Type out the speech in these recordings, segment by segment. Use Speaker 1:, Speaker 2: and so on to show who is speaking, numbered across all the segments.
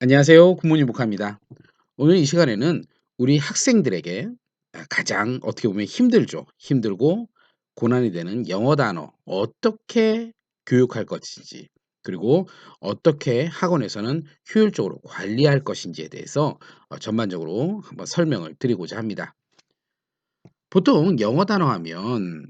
Speaker 1: 안녕하세요. 굿모닝 목화입니다. 오늘 이 시간에는 우리 학생들에게 가장 어떻게 보면 힘들죠. 힘들고 고난이 되는 영어 단어 어떻게 교육할 것인지, 그리고 어떻게 학원에서는 효율적으로 관리할 것인지에 대해서 전반적으로 한번 설명을 드리고자 합니다. 보통 영어 단어 하면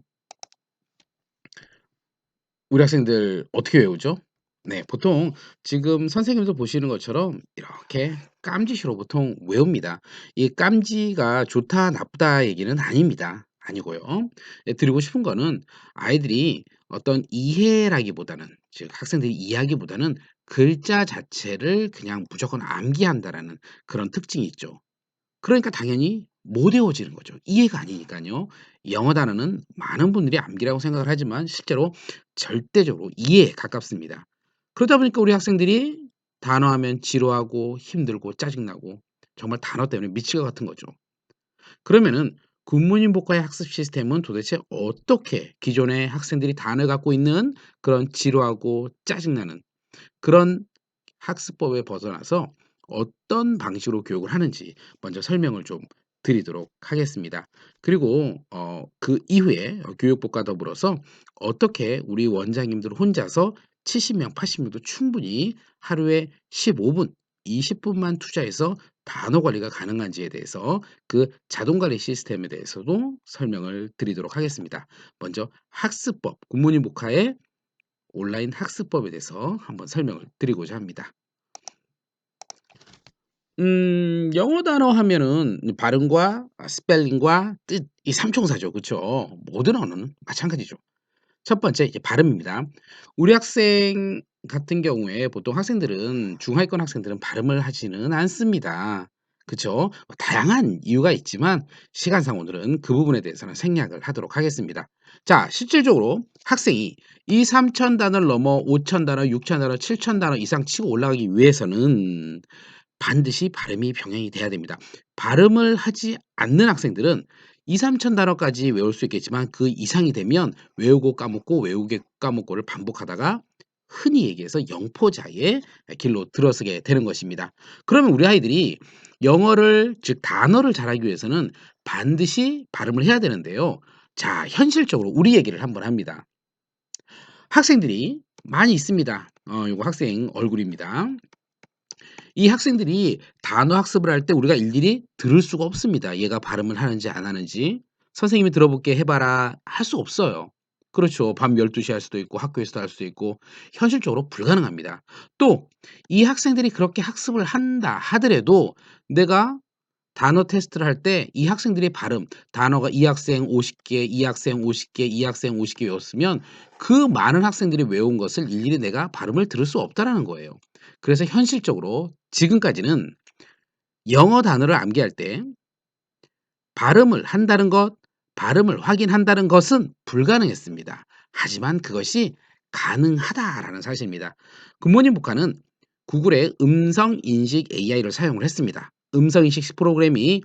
Speaker 1: 우리 학생들 어떻게 외우죠? 네, 보통 지금 선생님도 보시는 것처럼 이렇게 깜지시로 보통 외웁니다. 이 깜지가 좋다, 나쁘다 얘기는 아닙니다. 아니고요. 예, 드리고 싶은 거는 아이들이 어떤 이해라기보다는, 즉 학생들이 이해하기보다는 글자 자체를 그냥 무조건 암기한다라는 그런 특징이 있죠. 그러니까 당연히 못 외워지는 거죠. 이해가 아니니깐요. 영어 단어는 많은 분들이 암기라고 생각을 하지만 실제로 절대적으로 이해에 가깝습니다. 그러다 보니까 우리 학생들이 단어하면 지루하고 힘들고 짜증나고 정말 단어 때문에 미칠 것 같은 거죠. 그러면은 굿모닝 복화의 학습 시스템은 도대체 어떻게 기존의 학생들이 단어를 갖고 있는 그런 지루하고 짜증나는 그런 학습법에 벗어나서 어떤 방식으로 교육을 하는지 먼저 설명을 좀 드리도록 하겠습니다. 그리고 그 이후에 교육법과 더불어서 어떻게 우리 원장님들 혼자서 70명, 80명도 충분히 하루에 15분, 20분만 투자해서 단어 관리가 가능한지에 대해서 그 자동 관리 시스템에 대해서도 설명을 드리도록 하겠습니다. 먼저 학습법, 굿모닝 모카의 온라인 학습법에 대해서 한번 설명을 드리고자 합니다. 영어 단어 하면은 발음과 스펠링과 뜻 이 삼총사죠. 그쵸? 모든 언어는 마찬가지죠. 첫 번째 이제 발음입니다. 우리 학생 같은 경우에 보통 학생들은 중하위권 학생들은 발음을 하지는 않습니다. 그쵸? 다양한 이유가 있지만 시간상 오늘은 그 부분에 대해서는 생략을 하도록 하겠습니다. 자, 실질적으로 학생이 이 3천 단어를 넘어 5천 단어, 6천 단어, 7천 단어 이상 치고 올라가기 위해서는 반드시 발음이 병행이 돼야 됩니다. 발음을 하지 않는 학생들은 2-3천 단어까지 외울 수 있겠지만 그 이상이 되면 외우고 까먹고 외우고 까먹고를 반복하다가 흔히 얘기해서 영포자의 길로 들어서게 되는 것입니다. 그러면 우리 아이들이 영어를 즉 단어를 잘하기 위해서는 반드시 발음을 해야 되는데요. 자, 현실적으로 우리 얘기를 한번 합니다. 학생들이 많이 있습니다. 요거 학생 얼굴입니다. 이 학생들이 단어 학습을 할 때 우리가 일일이 들을 수가 없습니다. 얘가 발음을 하는지 안 하는지. "선생님이 들어볼게. 해 봐라." 할 수 없어요. 그렇죠. 밤 12시 할 수도 있고 학교에서도 할 수도 있고 현실적으로 불가능합니다. 또 이 학생들이 그렇게 학습을 한다 하더라도 내가 단어 테스트를 할 때 이 학생들의 발음, 단어가 이 학생 50 개, 이 학생 50 개, 이 학생 50개 외웠으면 그 많은 학생들이 외운 것을 일일이 내가 발음을 들을 수 없다라는 거예요. 그래서 현실적으로 지금까지는 영어 단어를 암기할 때 발음을 한다는 것, 발음을 확인한다는 것은 불가능했습니다. 하지만 그것이 가능하다라는 사실입니다. 굿모닝 북한은 구글의 음성 인식 AI를 사용을 했습니다. 음성 인식 프로그램이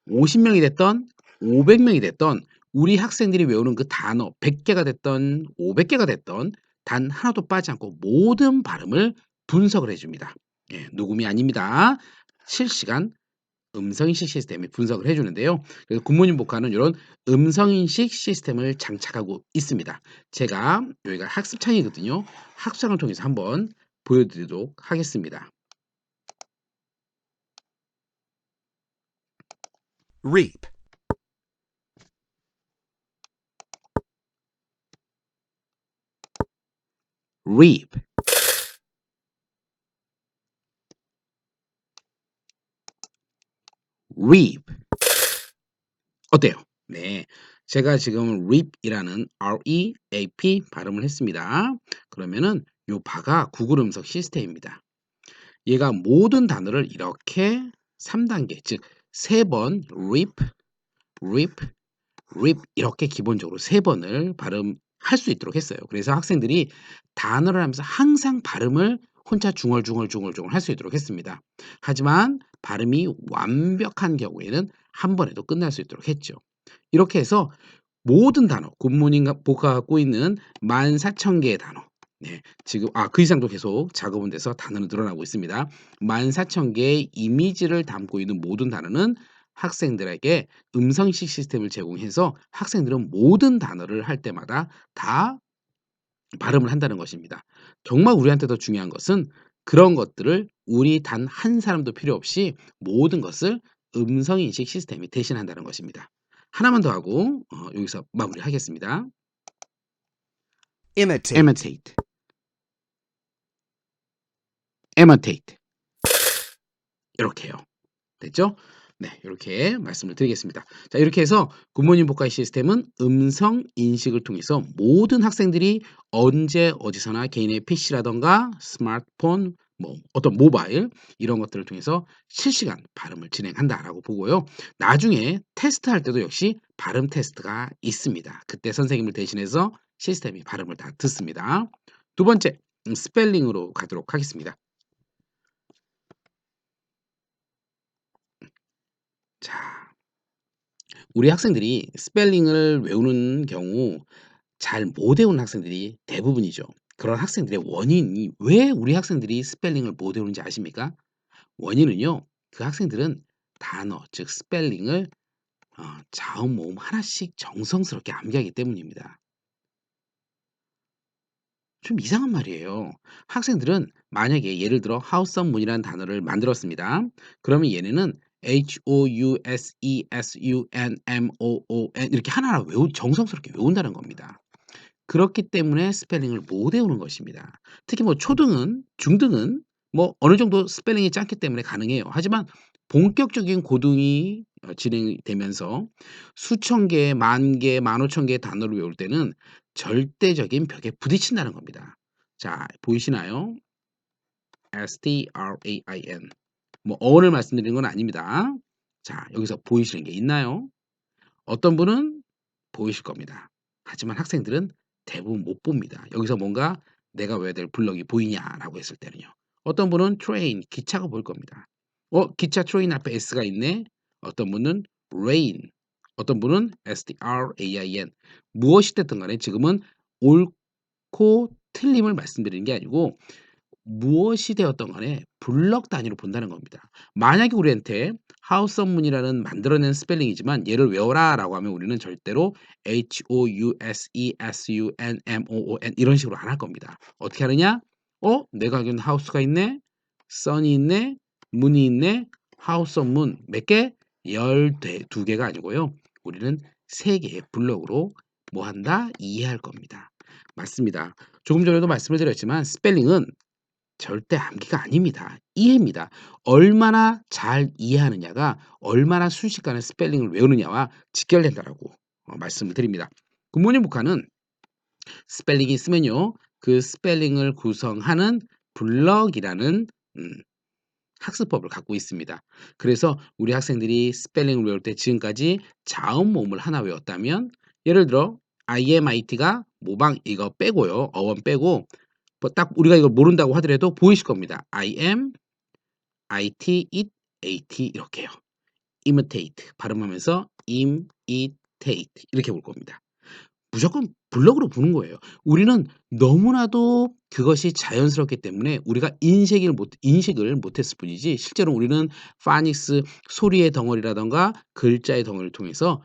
Speaker 1: 50 명이 됐던 500 명이 됐던 우리 학생들이 외우는 그 단어 100 개가 됐던 500 개가 됐던 단 하나도 빠지지 않고 모든 발음을 분석을 해 줍니다. 예, 녹음이 아닙니다. 실시간 음성인식 시스템이 분석을 해 주는데요. 그래서 굿모닝 복화는 이런 음성인식 시스템을 장착하고 있습니다. 제가 여기가 학습창이거든요. 학습창을 통해서 한번 보여 드리도록 하겠습니다.
Speaker 2: reap,
Speaker 1: reap, reap. 어때요? 네. 제가 지금 reap이라는 R-E-A-P 발음을 했습니다. 그러면은 요 바가 구글 음성 시스템입니다. 얘가 모든 단어를 이렇게 3단계 즉 3번 reap, reap, reap 이렇게 기본적으로 3번을 발음할 수 있도록 했어요. 그래서 학생들이 단어를 하면서 항상 발음을 혼자 중얼중얼중얼중얼 할 수 있도록 했습니다. 하지만 발음이 완벽한 경우에는 한 번에도 끝날 수 있도록 했죠. 이렇게 해서 모든 단어 굿모닝 복화가 갖고 있는 14,000개의 단어 네. 지금 그 이상도 계속 작업은 돼서 단어는 늘어나고 있습니다. 14,000개의 이미지를 담고 있는 모든 단어는 학생들에게 음성인식 시스템을 제공해서 학생들은 모든 단어를 할 때마다 다 발음을 한다는 것입니다. 정말 우리한테 더 중요한 것은 그런 것들을 우리 단 한 사람도 필요 없이 모든 것을 음성인식 시스템이 대신한다는 것입니다. 하나만 더 하고 여기서 마무리하겠습니다.
Speaker 2: imitate,
Speaker 1: imitate, imitate 이렇게요. 됐죠? 네, 이렇게 말씀을 드리겠습니다. 자, 이렇게 해서 굿모닝 복화 시스템은 음성 인식을 통해서 모든 학생들이 언제 어디서나 개인의 PC라던가 스마트폰, 뭐 어떤 모바일 이런 것들을 통해서 실시간 발음을 진행한다라고 보고요. 나중에 테스트할 때도 역시 발음 테스트가 있습니다. 그때 선생님을 대신해서 시스템이 발음을 다 듣습니다. 두 번째, 스펠링으로 가도록 하겠습니다. 자, 우리 학생들이 스펠링을 외우는 경우 잘 못 외우는 학생들이 대부분이죠. 그런 학생들의 원인이 왜 우리 학생들이 스펠링을 못 외우는지 아십니까? 원인은요. 그 학생들은 단어, 즉 스펠링을 자음, 모음 하나씩 정성스럽게 암기하기 때문입니다. 좀 이상한 말이에요. 학생들은 만약에 예를 들어 house문이라는 단어를 만들었습니다. 그러면 얘네는 housesunmoon 이렇게 하나하나 정성스럽게 외운다는 겁니다. 그렇기 때문에 스펠링을 못 외우는 것입니다. 특히 뭐 초등은 중등은 뭐 어느 정도 스펠링이 짧기 때문에 가능해요. 하지만 본격적인 고등이 진행이 되면서 수천 개, 만 개, 15,000 개의 단어를 외울 때는 절대적인 벽에 부딪힌다는 겁니다. 자, 보이시나요? strain. 뭐 어원을 말씀드리는 건 아닙니다. 자, 여기서 보이시는 게 있나요? 어떤 분은 보이실 겁니다. 하지만 학생들은 대부분 못 봅니다. 여기서 뭔가 '내가 외워야 될 블럭이 보이냐?'라고 했을 때는요. 어떤 분은 train 기차가 보일 겁니다. 기차 train 앞에 s가 있네. 어떤 분은 rain, 어떤 분은 strain. 무엇이 됐든 간에 지금은 옳고 틀림을 말씀드리는 게 아니고 무엇이 되었던 간에 블럭 단위로 본다는 겁니다. 만약에 우리한테 하우스 문이라는 만들어낸 스펠링이지만 얘를 외워라라고 하면 우리는 절대로 housesunmoon 이런 식으로 안 할 겁니다. 어떻게 하느냐? 내가 알기로는 하우스가 있네, sun이 있네, 문이 있네. 하우스 문 몇 개? 12개가 아니고요. 우리는 3개의 블럭으로 뭐 한다? 이해할 겁니다. 맞습니다. 조금 전에도 말씀을 드렸지만 스펠링은 절대 암기가 아닙니다. 이해입니다. 얼마나 잘 이해하느냐가 얼마나 순식간에 스펠링을 외우느냐와 직결된다라고 말씀을 드립니다. 굿모닝 북한은 스펠링이 있으면요. 그 스펠링을 구성하는 블럭이라는 음, 학습법을 갖고 있습니다. 그래서 우리 학생들이 스펠링을 외울 때 지금까지 자음 모음을 하나 외웠다면 예를 들어 IMIT가 모방 이거 빼고요. 어원 빼고 뭐 딱 우리가 이걸 모른다고 하더라도 보이실 겁니다. I am, IT, it, AT 이렇게요. imitate 발음하면서 imitate 이렇게 볼 겁니다. 무조건 블럭으로 보는 거예요. 우리는 너무나도 그것이 자연스럽기 때문에 우리가 인식을 못했을 뿐이지 실제로 우리는 파닉스 소리의 덩어리라든가 글자의 덩어리를 통해서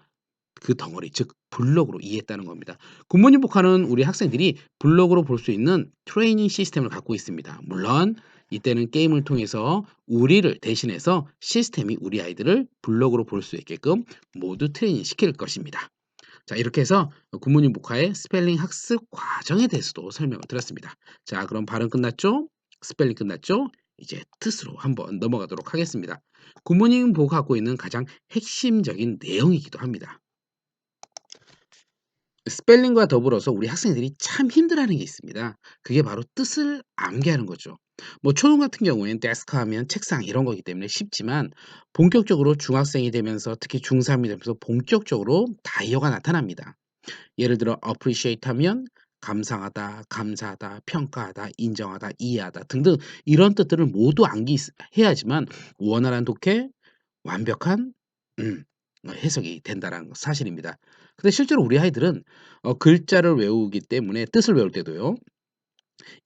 Speaker 1: 그 덩어리 즉 블록으로 이해했다는 겁니다. 굿모닝 복화는 우리 학생들이 블록으로 볼 수 있는 트레이닝 시스템을 갖고 있습니다. 물론 이때는 게임을 통해서 우리를 대신해서 시스템이 우리 아이들을 블록으로 볼 수 있게끔 모두 트레이닝 시킬 것입니다. 자, 이렇게 해서 굿모닝 복화의 스펠링 학습 과정에 대해서도 설명을 드렸습니다. 자, 그럼 발음 끝났죠? 스펠링 끝났죠? 이제 뜻으로 한번 넘어가도록 하겠습니다. 굿모닝 복화가 갖고 있는 가장 핵심적인 내용이기도 합니다. 스펠링과 더불어서 우리 학생들이 참 힘들어하는 게 있습니다. 그게 바로 뜻을 암기하는 거죠. 뭐 초등 같은 경우에는 데스크 하면 책상 이런 거기 때문에 쉽지만 본격적으로 중학생이 되면서 특히 중3이 되면서 본격적으로 다이어가 나타납니다. 예를 들어 appreciate 하면 감상하다, 감사하다, 평가하다, 인정하다, 이해하다 등등 이런 뜻들을 모두 암기해야지만 원활한 독해, 완벽한 해석이 된다는 사실입니다. 근데 실제로 우리 아이들은 글자를 외우기 때문에 뜻을 외울 때도요.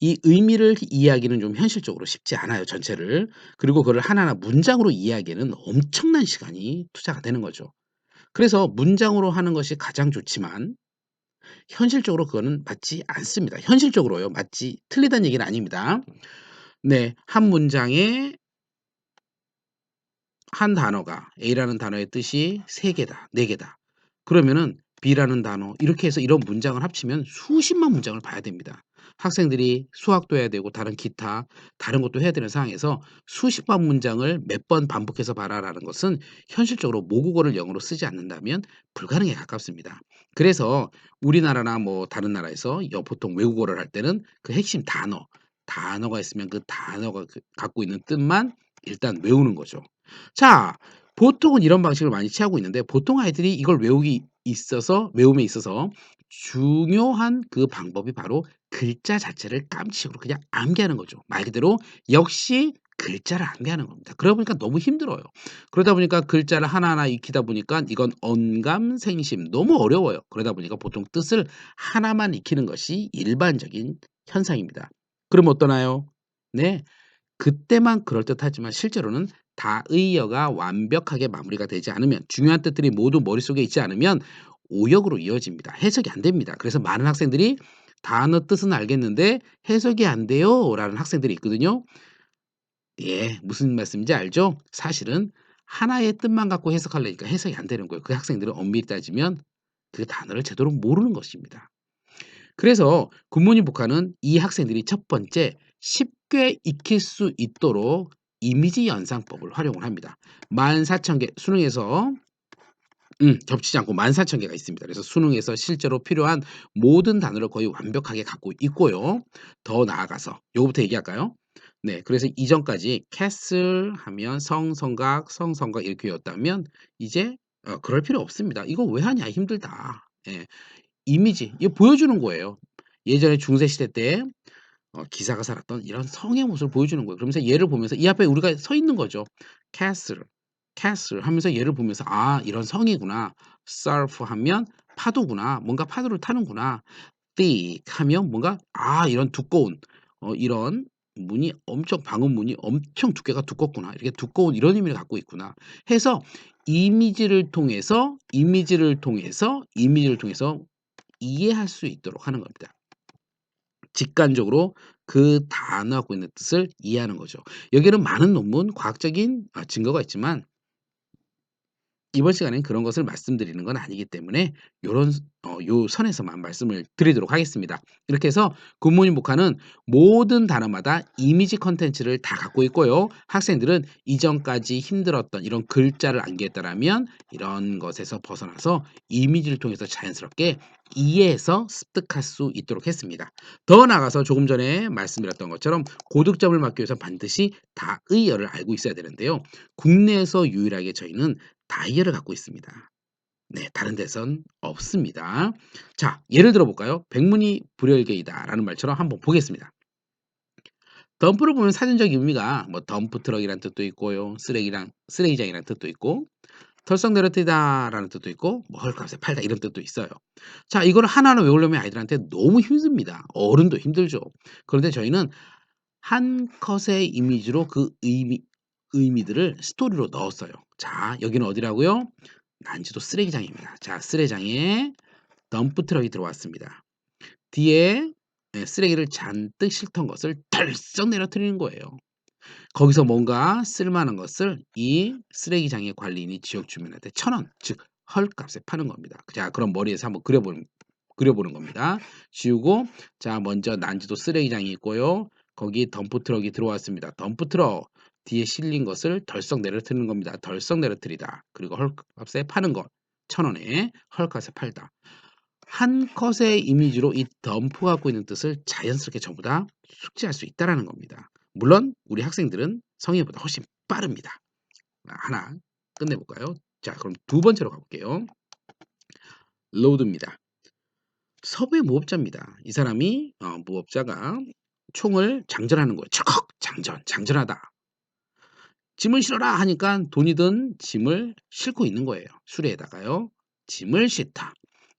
Speaker 1: 이 의미를 이해하기는 좀 현실적으로 쉽지 않아요, 전체를. 그리고 그걸 하나하나 문장으로 이해하기에는 엄청난 시간이 투자가 되는 거죠. 그래서 문장으로 하는 것이 가장 좋지만 현실적으로 그거는 맞지 않습니다. 현실적으로요. 맞지 틀리다는 얘기는 아닙니다. 네. 한 문장에 한 단어가 A라는 단어의 뜻이 3 개다, 4 개다. 그러면은 B라는 단어 이렇게 해서 이런 문장을 합치면 수십만 문장을 봐야 됩니다. 학생들이 수학도 해야 되고 다른 기타 다른 것도 해야 되는 상황에서 수십만 문장을 몇 번 반복해서 봐라라는 것은 현실적으로 모국어를 영어로 쓰지 않는다면 불가능에 가깝습니다. 그래서 우리나라나 뭐 다른 나라에서 보통 외국어를 할 때는 그 핵심 단어가 있으면 그 단어가 갖고 있는 뜻만 일단 외우는 거죠. 자, 보통은 이런 방식을 많이 취하고 있는데 보통 아이들이 이걸 외움에 있어서 중요한 그 방법이 바로 글자 자체를 깜찍으로 그냥 암기하는 거죠. 말 그대로 역시 글자를 암기하는 겁니다. 그러다 보니까 너무 힘들어요. 그러다 보니까 글자를 하나하나 익히다 보니까 이건 언감생심 너무 어려워요. 그러다 보니까 보통 뜻을 하나만 익히는 것이 일반적인 현상입니다. 그럼 어떠나요? 네. 그때만 그럴듯하지만 실제로는 다의어가 완벽하게 마무리가 되지 않으면 중요한 뜻들이 모두 머릿속에 있지 않으면 오역으로 이어집니다. 해석이 안 됩니다. 그래서 많은 학생들이 단어 뜻은 알겠는데 해석이 안 돼요라는 학생들이 있거든요. 예, 무슨 말씀인지 알죠? 사실은 하나의 뜻만 갖고 해석하려니까 해석이 안 되는 거예요. 그 학생들은 엄밀히 따지면 그 단어를 제대로 모르는 것입니다. 그래서 굿모닝 복화는 이 학생들이 첫 번째 쉽게 익힐 수 있도록 이미지 연상법을 활용을 합니다. 14,000개 수능에서 겹치지 않고 14,000개가 있습니다. 그래서 수능에서 실제로 필요한 모든 단어를 거의 완벽하게 갖고 있고요. 더 나아가서 요거부터 얘기할까요? 네. 그래서 이전까지 castle 하면 성성각, 성성각 이렇게 외웠다면 이제 그럴 필요 없습니다. "이거 왜 하냐. 힘들다." 예. 이미지 이거 보여주는 거예요. 예전에 중세 시대 때 기사가 살았던 이런 성의 모습을 보여주는 거예요. 그러면서 얘를 보면서 이 앞에 우리가 서 있는 거죠. castle, castle 하면서 얘를 보면서 '아 이런 성이구나. surf 하면 파도구나. 뭔가 파도를 타는구나. thick 하면 뭔가 이런 두꺼운 이런 문이 엄청 방음문이 엄청 두께가 두껍구나. 이렇게 두꺼운 이런 의미를 갖고 있구나.' 해서 이미지를 통해서 이해할 수 있도록 하는 겁니다. 직관적으로 그 단어 갖고 있는 뜻을 이해하는 거죠. 여기에는 많은 논문, 과학적인 증거가 있지만 이번 시간엔 그런 것을 말씀드리는 건 아니기 때문에 요런 요 선에서만 말씀을 드리도록 하겠습니다. 이렇게 해서 굿모닝 복화는 모든 단어마다 이미지 콘텐츠를 다 갖고 있고요. 학생들은 이전까지 힘들었던 이런 글자를 암기했다라면 이런 것에서 벗어나서 이미지를 통해서 자연스럽게 이해해서 습득할 수 있도록 했습니다. 더 나아가서 조금 전에 말씀드렸던 것처럼 고득점을 받기 위해서 반드시 다의어를 알고 있어야 되는데요. 국내에서 유일하게 저희는 다이얼을 갖고 있습니다. 네, 다른 데선 없습니다. 자, 예를 들어 볼까요? "백문이 불여일견이다."라는 말처럼 한번 보겠습니다. 덤프를 보면 사전적 의미가 뭐 덤프 트럭이라는 뜻도 있고요. 쓰레기장이라는 뜻도 있고 털썩내려뜨리다라는 뜻도 있고 뭐 헐값에 팔다 이런 뜻도 있어요. 자, 이거를 하나하나 외우려면 아이들한테 너무 힘듭니다. 어른도 힘들죠. 그런데 저희는 한 컷의 이미지로 그 의미들을 스토리로 넣었어요. 자, 여기는 어디라고요? 난지도 쓰레기장입니다. 자, 쓰레기장에 덤프 트럭이 들어왔습니다. 뒤에 쓰레기를 잔뜩 싣던 것을 덜썩 내려뜨리는 거예요. 거기서 뭔가 쓸만한 것을 이 쓰레기장의 관리인이 지역 주민한테 1,000원, 즉 헐값에 파는 겁니다. 자, 그럼 머리에서 한번 그려보는 겁니다. 지우고 자, 먼저 난지도 쓰레기장이 있고요. 거기 덤프 트럭이 들어왔습니다. 덤프 트럭 뒤에 실린 것을 덜썩 내려뜨리는 겁니다. 덜썩 내려뜨리다. 그리고 헐값에 파는 것. 1,000원에 헐값에 팔다. 한 컷의 이미지로 이 덤프 갖고 있는 뜻을 자연스럽게 전부 다 숙지할 수 있다라는 겁니다. 물론 우리 학생들은 성인보다 훨씬 빠릅니다. 하나 끝내 볼까요? 자, 그럼 두 번째로 가 볼게요. 로드입니다. 서부의 무법자입니다. 이 사람이 무법자가 총을 장전하는 거예요. 척 장전하다. 짐을 실어라 하니까 돈이 든 짐을 싣고 있는 거예요. 수레에다가요. 짐을 싣다.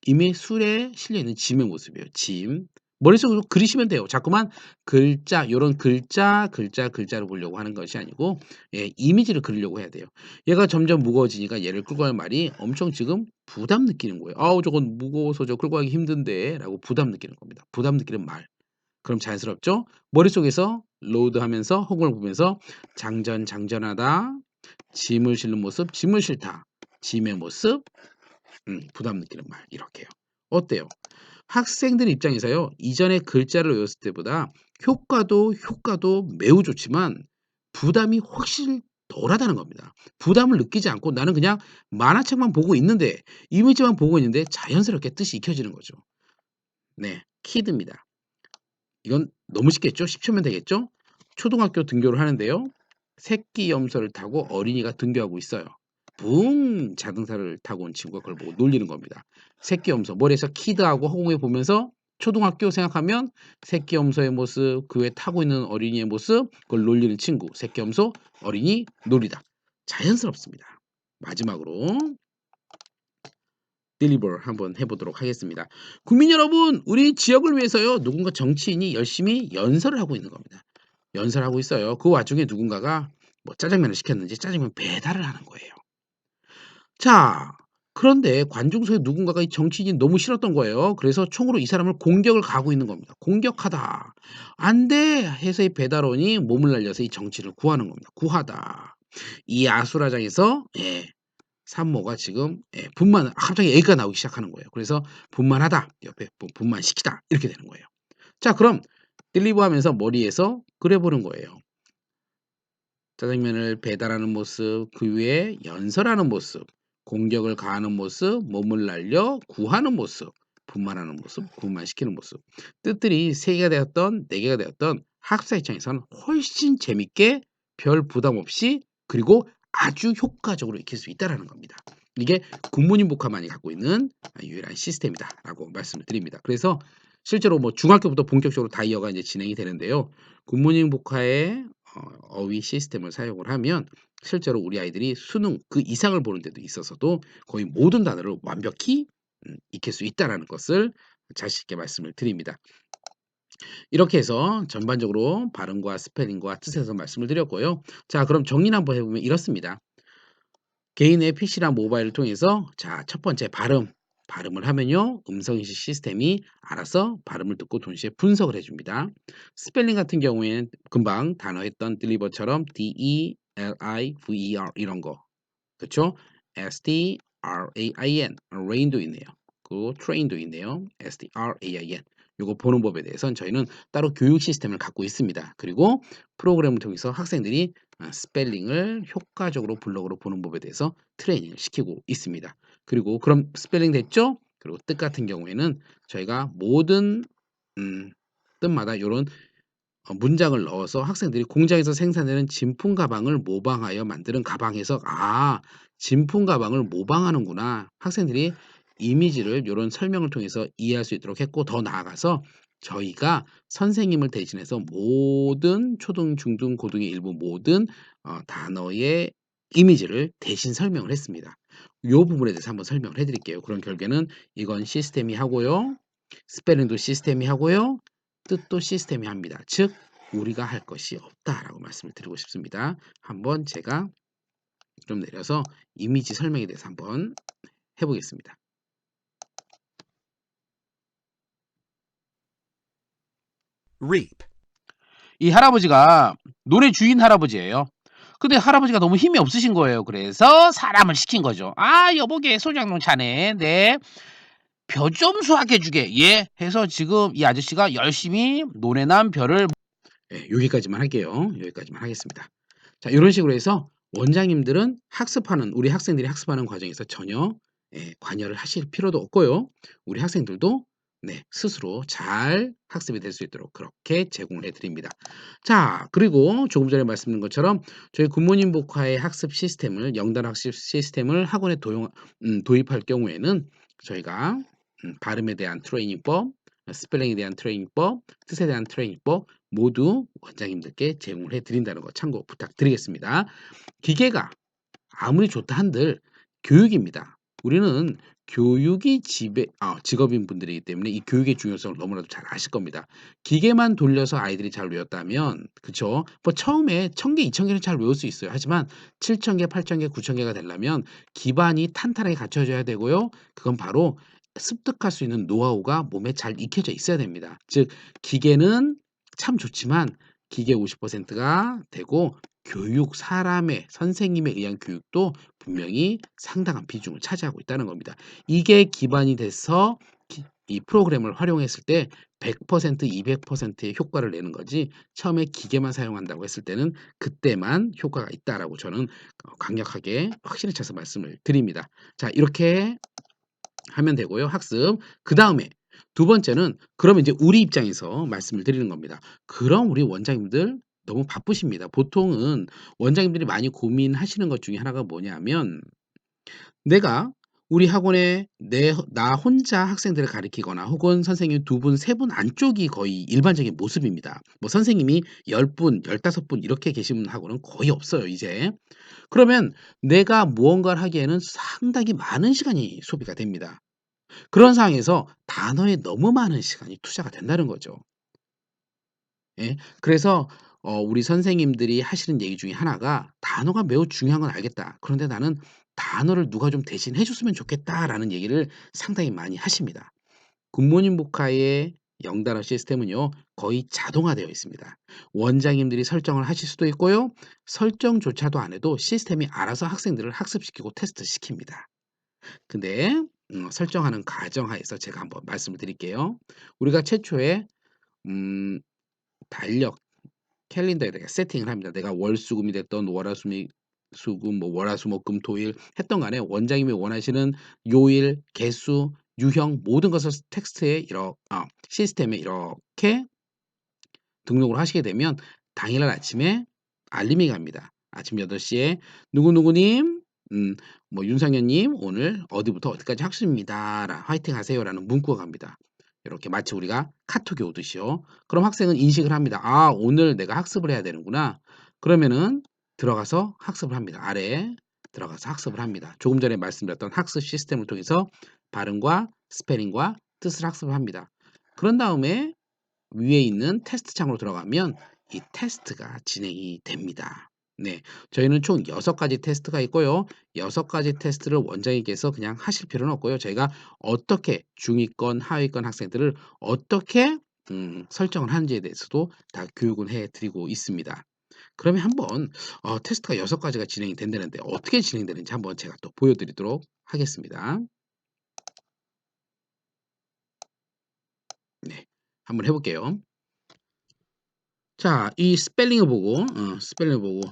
Speaker 1: 이미 수레에 실려 있는 짐의 모습이에요. 짐. 머릿속으로 그리시면 돼요. 자꾸만 글자 요런 글자를 보려고 하는 것이 아니고 예 이미지를 그리려고 해야 돼요. 얘가 점점 무거워지니까 얘를 끌고 갈 말이 엄청 지금 부담 느끼는 거예요. "아우 저건 무거워서 저 끌고 가기 힘든데."라고 부담 느끼는 겁니다. 부담 느끼는 말. 그럼 자연스럽죠? 머릿속에서 로드하면서 허공을 보면서 장전하다. 짐을 실는 모습, 짐을 싫다. 짐의 모습, 부담 느끼는 말 이렇게요. 어때요? 학생들 입장에서요. 이전에 글자를 외웠을 때보다 효과도 매우 좋지만 부담이 훨씬 덜하다는 겁니다. 부담을 느끼지 않고 나는 그냥 만화책만 보고 있는데 이미지만 보고 있는데 자연스럽게 뜻이 익혀지는 거죠. 네. 키드입니다. 이건 너무 쉽겠죠? 10초면 되겠죠? 초등학교 등교를 하는데요. 새끼 염소를 타고 어린이가 등교하고 있어요. 붕 자동차를 타고 온 친구가 그걸 보고 놀리는 겁니다. 새끼 염소 머리에서 키드하고 허공에 보면서 초등학교 생각하면 새끼 염소의 모습, 그 외에 타고 있는 어린이의 모습, 그걸 놀리는 친구, 새끼 염소, 어린이 놀이다. 자연스럽습니다. 마지막으로 딜리버 한번 해 보도록 하겠습니다. 국민 여러분, 우리 지역을 위해서요. 누군가 정치인이 열심히 연설을 하고 있는 겁니다. 연설하고 있어요. 그 와중에 누군가가 뭐 짜장면을 시켰는지 짜장면 배달을 하는 거예요. 자, 그런데 관중석에 누군가가 이 정치인이 너무 싫었던 거예요. 그래서 총으로 이 사람을 공격을 가하고 있는 겁니다. "공격하다. 안 돼." 해서 이 배달원이 몸을 날려서 이 정치인을 구하는 겁니다. 구하다. 이 아수라장에서 예. 산모가 지금 예 갑자기 애가 나오기 시작하는 거예요. 그래서 "분만하다." 옆에 뭐 "분만시키다." 이렇게 되는 거예요. 자 그럼 딜리버하면서 머리에서 그려 보는 거예요. 짜장면을 배달하는 모습, 그 위에 연설하는 모습, 공격을 가하는 모습, 몸을 날려 구하는 모습, 분만하는 모습, 분만시키는 모습. 뜻들이 3 개가 되었던 4 개가 되었던 학사 입장에서는 훨씬 재밌게 별 부담 없이 그리고 아주 효과적으로 익힐 수 있다라는 겁니다. 이게 굿모닝 복화만이 갖고 있는 유일한 시스템이다라고 말씀을 드립니다. 그래서 실제로 뭐 중학교부터 본격적으로 다이어가 이제 진행이 되는데요. 굿모닝 복화의 어휘 시스템을 사용을 하면 실제로 우리 아이들이 수능 그 이상을 보는 데도 있어서도 거의 모든 단어를 완벽히 익힐 수 있다라는 것을 자신 있게 말씀을 드립니다. 이렇게 해서 전반적으로 발음과 스펠링과 뜻에서 말씀을 드렸고요. 자, 그럼 정리를 한번 해보면 이렇습니다. 개인의 PC나 모바일을 통해서 자, 첫 번째 발음을 하면요. 음성인식 시스템이 알아서 발음을 듣고 동시에 분석을 해줍니다. 스펠링 같은 경우에는 금방 단어 했던 deliver처럼 D-E-L-I-V-E-R 이런 거 그쵸? S-T-R-A-I-N rain도 있네요. 그리고 train도 있네요. S-T-R-A-I-N 요거 보는 법에 대해서는 저희는 따로 교육 시스템을 갖고 있습니다. 그리고 프로그램을 통해서 학생들이 스펠링을 효과적으로 블록으로 보는 법에 대해서 트레이닝을 시키고 있습니다. 그리고 그럼 스펠링 됐죠? 그리고 뜻 같은 경우에는 저희가 모든 뜻마다 요런 문장을 넣어서 학생들이 공장에서 생산되는 진품 가방을 모방하여 만드는 가방에서 '아 진품 가방을 모방하는구나.' 학생들이 이미지를 요런 설명을 통해서 이해할 수 있도록 했고 더 나아가서 저희가 선생님을 대신해서 모든 초등, 중등, 고등의 일부 모든 단어의 이미지를 대신 설명을 했습니다. 요 부분에 대해서 한번 설명을 해 드릴게요. 그런 결과는 이건 시스템이 하고요. 스페링도 시스템이 하고요. 뜻도 시스템이 합니다. 즉 우리가 할 것이 없다라고 말씀을 드리고 싶습니다. 한번 제가 좀 내려서 이미지 설명에 대해서 한번 해 보겠습니다.
Speaker 2: reap,
Speaker 1: 이 할아버지가 노래 주인 할아버지예요. 근데 할아버지가 너무 힘이 없으신 거예요. 그래서 사람을 시킨 거죠. "아 여보게 소장농 자네 네 벼 좀 수확해 주게." 예 해서 지금 이 아저씨가 열심히 논에 난 벼를 예 여기까지만 할게요. 여기까지만 하겠습니다. 자 요런 식으로 해서 원장님들은 학습하는 우리 학생들이 학습하는 과정에서 전혀 예 관여를 하실 필요도 없고요. 우리 학생들도 네 스스로 잘 학습이 될 수 있도록 그렇게 제공을 해 드립니다. 자 그리고 조금 전에 말씀드린 것처럼 저희 굿모닝 복화의 학습 시스템을 영단 학습 시스템을 학원에 도입할 경우에는 저희가 발음에 대한 트레이닝법, 스펠링에 대한 트레이닝법, 뜻에 대한 트레이닝법 모두 원장님들께 제공을 해 드린다는 거 참고 부탁드리겠습니다. 기계가 아무리 좋다 한들 교육입니다. 우리는 교육이 직업인 분들이기 때문에 이 교육의 중요성을 너무나도 잘 아실 겁니다. 기계만 돌려서 아이들이 잘 외웠다면 그쵸? 뭐 처음에 1000개, 2000개는 잘 외울 수 있어요. 하지만 7000개, 8000개, 9000개가 되려면 기반이 탄탄하게 갖춰져야 되고요. 그건 바로 습득할 수 있는 노하우가 몸에 잘 익혀져 있어야 됩니다. 즉 기계는 참 좋지만 기계 50%가 되고 교육, 사람의 선생님에 의한 교육도 분명히 상당한 비중을 차지하고 있다는 겁니다. 이게 기반이 돼서 이 프로그램을 활용했을 때 100%, 200%의 효과를 내는 거지 처음에 기계만 사용한다고 했을 때는 그때만 효과가 있다라고 저는 강력하게 확실히 차서 말씀을 드립니다. 자, 이렇게 하면 되고요. 학습. 그다음에 두 번째는 그러면 이제 우리 입장에서 말씀을 드리는 겁니다. 그럼 우리 원장님들 너무 바쁘십니다. 보통은 원장님들이 많이 고민하시는 것 중에 하나가 뭐냐면 내가 우리 학원에 나 혼자 학생들을 가르치거나 혹은 선생님 2 분, 3분 안쪽이 거의 일반적인 모습입니다. 뭐 선생님이 10 분, 15분 이렇게 계시는 학원은 거의 없어요, 이제. 그러면 내가 무언가를 하기에는 상당히 많은 시간이 소비가 됩니다. 그런 상황에서 단어에 너무 많은 시간이 투자가 된다는 거죠. 예. 그래서 우리 선생님들이 하시는 얘기 중에 하나가 "단어가 매우 중요한 건 알겠다. 그런데 나는 단어를 누가 좀 대신 해 줬으면 좋겠다."라는 얘기를 상당히 많이 하십니다. 굿모닝 모카의 영단어 시스템은요. 거의 자동화되어 있습니다. 원장님들이 설정을 하실 수도 있고요. 설정조차도 안 해도 시스템이 알아서 학생들을 학습시키고 테스트시킵니다. 근데 설정하는 과정하에서 제가 한번 말씀을 드릴게요. 우리가 최초에 음 달력 캘린더에다가 세팅을 합니다. 내가 월수금이 됐던 월화수목 수금 뭐 월화수목금 토일 했던 간에 원장님이 원하시는 요일, 개수, 유형 모든 것을 텍스트에 시스템에 이렇게 등록을 하시게 되면 당일날 아침에 알림이 갑니다. 아침 8시에 누구누구님 뭐 윤상현님 오늘 어디부터 어디까지 학습입니다. 화이팅 하세요라는 문구가 갑니다. 이렇게 마치 우리가 카톡이 오듯이요. 그럼 학생은 인식을 합니다. 아, 오늘 내가 학습을 해야 되는구나. 그러면은 들어가서 학습을 합니다. 아래에 들어가서 학습을 합니다. 조금 전에 말씀드렸던 학습 시스템을 통해서 발음과 스페링과 뜻을 학습을 합니다. 그런 다음에 위에 있는 테스트 창으로 들어가면 이 테스트가 진행이 됩니다. 네. 저희는 총 6가지 테스트가 있고요. 6가지 테스트를 원장님께서 그냥 하실 필요는 없고요. 저희가 어떻게 중위권, 하위권 학생들을 어떻게 설정을 하는지에 대해서도 다 교육을 해 드리고 있습니다. 그러면 한번 테스트가 6가지가 진행이 된다는데 어떻게 진행되는지 한번 제가 또 보여 드리도록 하겠습니다. 네. 한번 해 볼게요. 자, 이 스펠링을 보고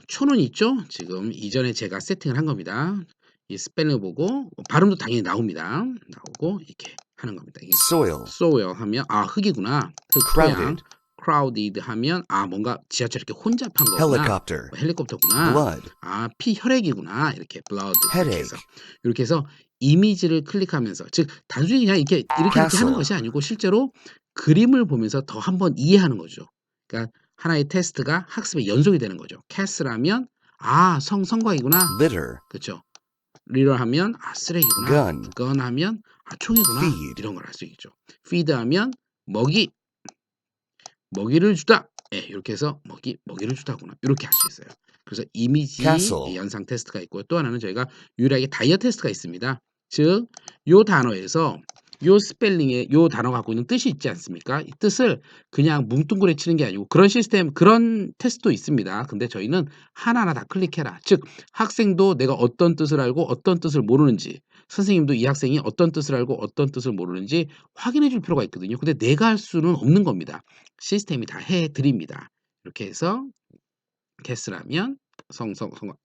Speaker 1: 초는 있죠? 지금 이전에 제가 세팅을 한 겁니다. 이 스펠링을 보고 발음도 당연히 나옵니다. 나오고 이렇게 하는 겁니다. 이게
Speaker 2: soil,
Speaker 1: soil 하면 흙이구나. 흙, 토양.
Speaker 2: crowded,
Speaker 1: crowded 하면 뭔가 지하철 이렇게 혼잡한 거구나.
Speaker 2: helicopter,
Speaker 1: 헬리콥터구나.
Speaker 2: blood,
Speaker 1: 혈액이구나. 이렇게 blood
Speaker 2: headache,
Speaker 1: 이렇게 해서 이미지를 클릭하면서 즉 단순히 그냥 이렇게 하는
Speaker 2: castle,
Speaker 1: 것이 아니고 실제로 그림을 보면서 더 한번 이해하는 거죠. 그러니까 하나의 테스트가 학습의 연속이 되는 거죠. 캐스라면 성곽이구나.
Speaker 2: litter,
Speaker 1: 그쵸. 리더 하면 쓰레기구나.
Speaker 2: gun,
Speaker 1: 건 하면 총이구나.
Speaker 2: feed,
Speaker 1: 이런 걸 알 수 있죠. 피드 하면 먹이, 먹이를 주다. 예, 이렇게 해서 먹이를 주다구나. 이렇게 할 수 있어요. 그래서 이미지
Speaker 2: castle,
Speaker 1: 연상 테스트가 있고요. 또 하나는 저희가 유일하게 다이어 테스트가 있습니다. 즉, 요 단어에서 요 스펠링에 요 단어가 갖고 있는 뜻이 있지 않습니까? 이 뜻을 그냥 뭉뚱그려 치는 게 아니고 그런 시스템, 그런 테스트도 있습니다. 근데 저희는 하나하나 다 클릭해라. 즉, 학생도 내가 어떤 뜻을 알고 어떤 뜻을 모르는지, 선생님도 이 학생이 어떤 뜻을 알고 어떤 뜻을 모르는지 확인해 줄 필요가 있거든요. 근데 내가 할 수는 없는 겁니다. 시스템이 다 해 드립니다. 이렇게 해서 캐스라면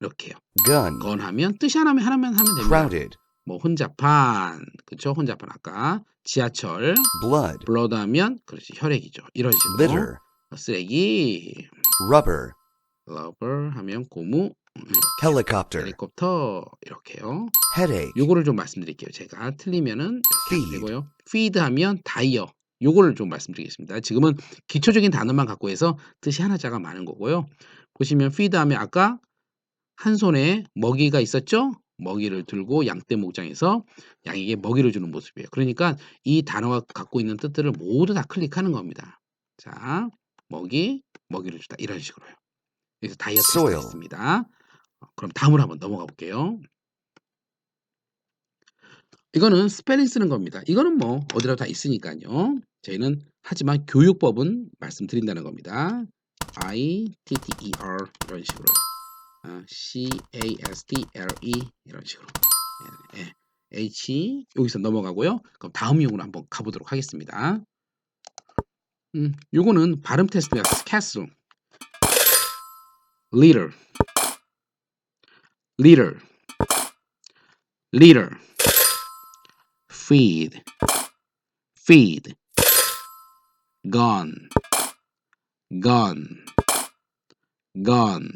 Speaker 1: 이렇게요.
Speaker 2: gun,
Speaker 1: 건하면 뜻이 하나면 하면 됩니다.
Speaker 2: crowded,
Speaker 1: 뭐 혼잡한, 그쵸? 혼잡한 아까 지하철,
Speaker 2: blood,
Speaker 1: 블러드 하면 그렇지 혈액이죠. 이런 식으로
Speaker 2: litter,
Speaker 1: 쓰레기,
Speaker 2: rubber,
Speaker 1: 러버 하면 고무, 이렇게요.
Speaker 2: helicopter,
Speaker 1: 헬리콥터 이렇게요.
Speaker 2: headache,
Speaker 1: 요거를 좀 말씀드릴게요. 제가 틀리면은 이렇게 하면
Speaker 2: feed,
Speaker 1: 되고요. feed 하면 다이어. 요거를 좀 말씀드리겠습니다. 지금은 기초적인 단어만 갖고 해서 뜻이 하나자가 많은 거고요. 보시면 feed 하면 아까 한 손에 먹이가 있었죠? 먹이를 들고 양떼 목장에서 양에게 먹이를 주는 모습이에요. 그러니까 이 단어가 갖고 있는 뜻들을 모두 다 클릭하는 겁니다. 자, 먹이를 주다 이런 식으로요. 여기서 다이어 테스트가
Speaker 2: soil,
Speaker 1: 있습니다. 그럼 다음으로 한번 넘어가 볼게요. 이거는 스펠링 쓰는 겁니다. 이거는 뭐 어디라도 다 있으니까요. 저희는 하지만 교육법은 말씀드린다는 겁니다. ITTER 이런 식으로요. CASTLE 이런 식으로. 예, 예. H 여기서 넘어가고요. 그럼 다음 용어로 한번 가보도록 하겠습니다. 요거는 발음 테스트입니다. castle, leader, leader, leader, feed, feed, gun, gun, gun,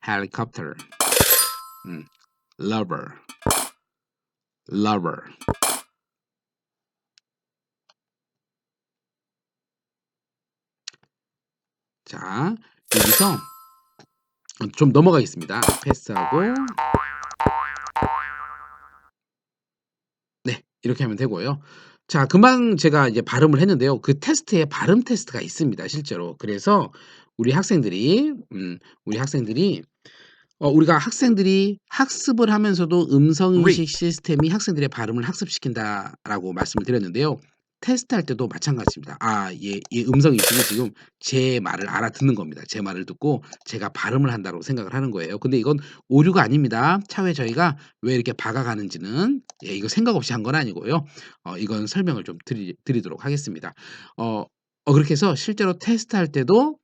Speaker 1: helicopter, lover, lover. 자, 여기서 좀 넘어가겠습니다. 패스하고 네, 이렇게 하면 되고요. 자, 금방 제가 이제 발음을 했는데요. 그 테스트에 발음 테스트가 있습니다, 실제로. 그래서 우리 학생들이 우리가 학생들이 학습을 하면서도 음성 인식
Speaker 2: reap,
Speaker 1: 시스템이 학생들의 발음을 학습시킨다라고 말씀을 드렸는데요. 테스트할 때도 마찬가지입니다. 얘 음성 인식이 지금 제 말을 알아듣는 겁니다. 제 말을 듣고 제가 발음을 한다고 생각을 하는 거예요. 근데 이건 오류가 아닙니다. 차후에 저희가 왜 이렇게 박아가는지는 이거 생각 없이 한 건 아니고요. 이건 설명을 좀 드리도록 하겠습니다. 어, 그렇게 해서 실제로 테스트할 때도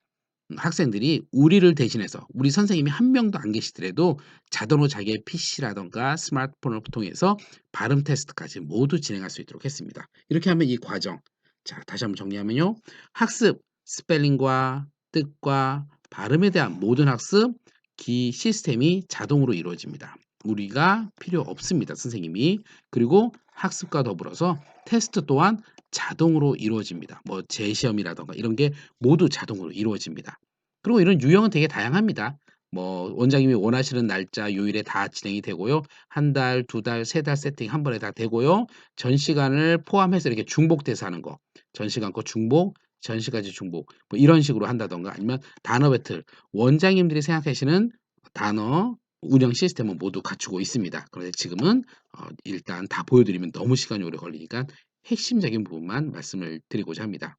Speaker 1: 학생들이 우리를 대신해서 우리 선생님이 한 명도 안 계시더라도 자동으로 자기의 PC라든가 스마트폰을 통해서 발음 테스트까지 모두 진행할 수 있도록 했습니다. 이렇게 하면 이 과정, 자, 다시 한번 정리하면요. 학습, 스펠링과 뜻과 발음에 대한 모든 학습, 기 시스템이 자동으로 이루어집니다. 우리가 필요 없습니다, 선생님이. 그리고 학습과 더불어서 테스트 또한 자동으로 이루어집니다. 뭐 재시험이라든가 이런 게 모두 자동으로 이루어집니다. 그리고 이런 유형은 되게 다양합니다. 뭐 원장님이 원하시는 날짜, 요일에 다 진행이 되고요. 한 달, 두 달, 세 달 세팅 한 번에 다 되고요. 전 시간을 포함해서 이렇게 중복돼서 하는 거. 전 시간 거 중복, 전 시까지 중복. 뭐 이런 식으로 한다든가 아니면 단어 배틀. 원장님들이 생각하시는 단어 운영 시스템은 모두 갖추고 있습니다. 그런데 지금은 일단 다 보여드리면 너무 시간이 오래 걸리니까 핵심적인 부분만 말씀을 드리고자 합니다.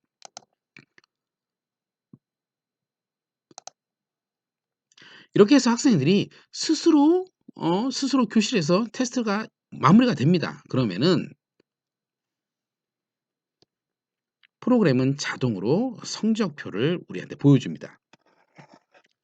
Speaker 1: 이렇게 해서 학생들이 스스로 교실에서 테스트가 마무리가 됩니다. 그러면은 프로그램은 자동으로 성적표를 우리한테 보여줍니다.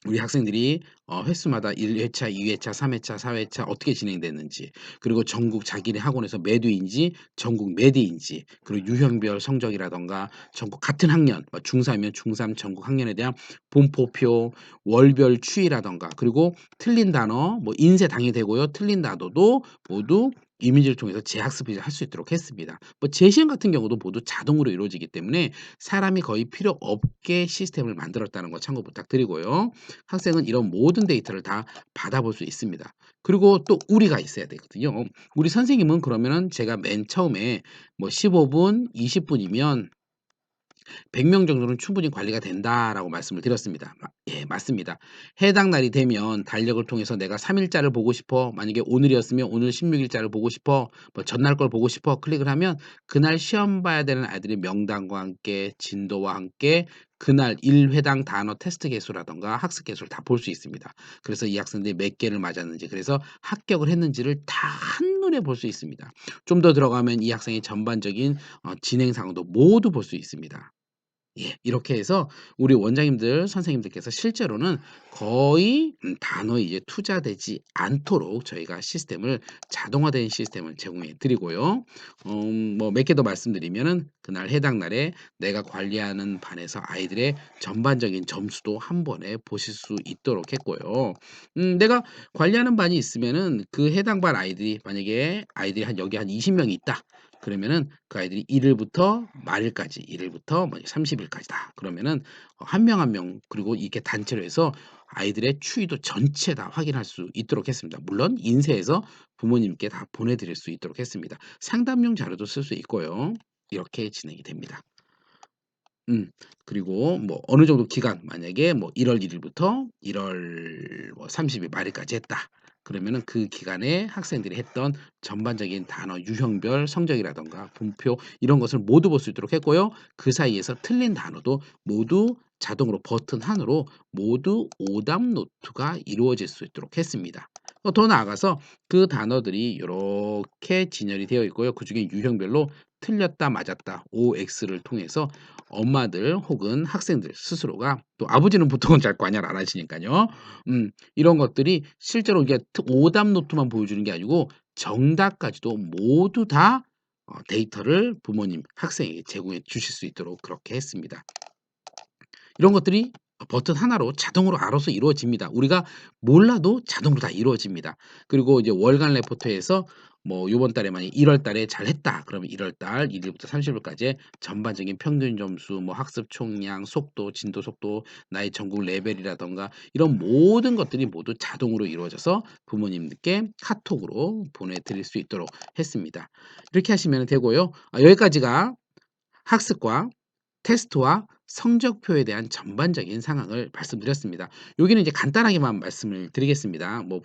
Speaker 1: 우리 학생들이 횟수마다 1 회차, 2 회차, 3 회차, 4 회차 어떻게 진행됐는지, 그리고 전국 자기네 학원에서 몇 위인지, 전국 몇 위인지, 그리고 유형별 성적이라든가 전국 같은 학년, 뭐 중3이면 중3 전국 학년에 대한 분포표, 월별 추이라든가, 그리고 틀린 단어, 뭐 인쇄 당연히 되고요. 틀린 단어도 모두 이미지를 통해서 재학습을 할 수 있도록 했습니다. 뭐 재시험 같은 경우도 모두 자동으로 이루어지기 때문에 사람이 거의 필요 없게 시스템을 만들었다는 거 참고 부탁드리고요. 학생은 이런 모든 데이터를 다 받아볼 수 있습니다. 그리고 또 우리가 있어야 되거든요. 우리 선생님은 그러면은 제가 맨 처음에 뭐 15분, 20분이면 100명 정도는 충분히 관리가 된다라고 말씀을 드렸습니다. 예, 맞습니다. 해당 날이 되면 달력을 통해서 내가 3 일자를 보고 싶어. 만약에 오늘이었으면 오늘 16 일자를 보고 싶어. 뭐 전날 걸 보고 싶어. 클릭을 하면 그날 시험 봐야 되는 아이들의 명단과 함께 진도와 함께 그날 1회당 단어 테스트 개수라든가 학습 개수를 다 볼 수 있습니다. 그래서 이 학생들이 몇 개를 맞았는지, 그래서 합격을 했는지를 다 한눈에 볼 수 있습니다. 좀 더 들어가면 이 학생의 전반적인 진행 상황도 모두 볼 수 있습니다. 예. 이렇게 해서 우리 원장님들 선생님들께서 실제로는 거의 단어에 이제 투자되지 않도록 저희가 시스템을 자동화된 시스템을 제공해 드리고요. 뭐 몇 개 더 말씀드리면은 그날 해당 날에 내가 관리하는 반에서 아이들의 전반적인 점수도 한 번에 보실 수 있도록 했고요. 내가 관리하는 반이 있으면은 그 해당 반 아이들이, 만약에 아이들이 여기 한 20 명이 있다. 그러면은 그 아이들이 1 일부터 말일까지, 1 일부터 뭐 30 일까지다. 그러면은 한 명 한 명, 그리고 이렇게 단체로 해서 아이들의 추이도 전체 다 확인할 수 있도록 했습니다. 물론 인쇄해서 부모님께 다 보내드릴 수 있도록 했습니다. 상담용 자료도 쓸 수 있고요. 이렇게 진행이 됩니다. 음. 그리고 뭐 어느 정도 기간 만약에 뭐 1월 1 일부터 1월 뭐 30일 말일까지 했다. 그러면은 그 기간에 학생들이 했던 전반적인 단어 유형별 성적이라든가 분표 이런 것을 모두 볼 수 있도록 했고요. 그 사이에서 틀린 단어도 모두 자동으로 버튼 하나로 모두 오답 노트가 이루어질 수 있도록 했습니다. 더 나아가서 그 단어들이 요렇게 진열이 되어 있고요. 그중에 유형별로 틀렸다 맞았다 OX를 통해서 엄마들 혹은 학생들 스스로가 또 아버지는 보통은 잘 관여를 안 하시니까요. 이런 것들이 실제로 이게 오답 노트만 보여주는 게 아니고 정답까지도 모두 다 데이터를 부모님, 학생에게 제공해 주실 수 있도록 그렇게 했습니다. 이런 것들이 버튼 하나로 자동으로 알아서 이루어집니다. 우리가 몰라도 자동으로 다 이루어집니다. 그리고 이제 월간 레포트에서 뭐 요번 달에 만약 1월 달에 잘했다. 그러면 1월 달 1 일부터 30 일까지의 전반적인 평균 점수, 뭐 학습 총량, 속도, 진도 속도, 나의 전국 레벨이라든가 이런 모든 것들이 모두 자동으로 이루어져서 부모님들께 카톡으로 보내드릴 수 있도록 했습니다. 이렇게 하시면 되고요. 여기까지가 학습과 테스트와 성적표에 대한 전반적인 상황을 말씀드렸습니다. 여기는 이제 간단하게만 말씀을 드리겠습니다. 뭐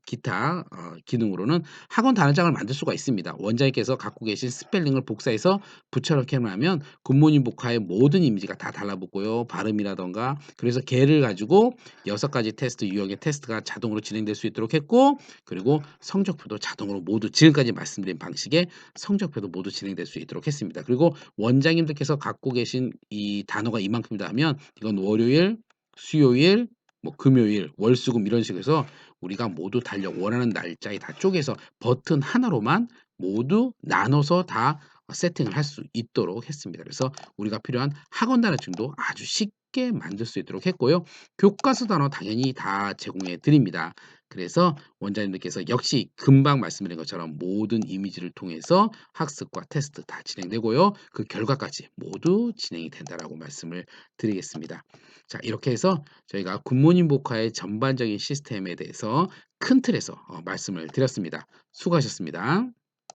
Speaker 1: 기타 기능으로는 학원 단어장을 만들 수가 있습니다. 원장님께서 갖고 계신 스펠링을 복사해서 붙여넣기만 하면 굿모닝 복화의 모든 이미지가 다 달라붙고요. 발음이라던가 그래서 걔를 가지고 6가지 테스트 유형의 테스트가 자동으로 진행될 수 있도록 했고 그리고 성적표도 자동으로 모두 지금까지 말씀드린 방식의 성적표도 모두 진행될 수 있도록 했습니다. 그리고 원장님들께서 갖고 계신 이 단어가 이만큼이다 하면 이건 월요일, 수요일, 뭐 금요일, 월수금 이런 식으로 해서 우리가 모두 달력 원하는 날짜에 다 쪼개서 버튼 하나로만 모두 나눠서 다 세팅을 할 수 있도록 했습니다. 그래서 우리가 필요한 학원 단어증도 아주 쉽게 만들 수 있도록 했고요. 교과서 단어 당연히 다 제공해 드립니다. 그래서 원장님들께서 역시 금방 말씀드린 것처럼 모든 이미지를 통해서 학습과 테스트 다 진행되고요. 그 결과까지 모두 진행이 된다라고 말씀을 드리겠습니다. 자, 이렇게 해서 저희가 굿모닝 복화의 전반적인 시스템에 대해서 큰 틀에서 말씀을 드렸습니다. 수고하셨습니다.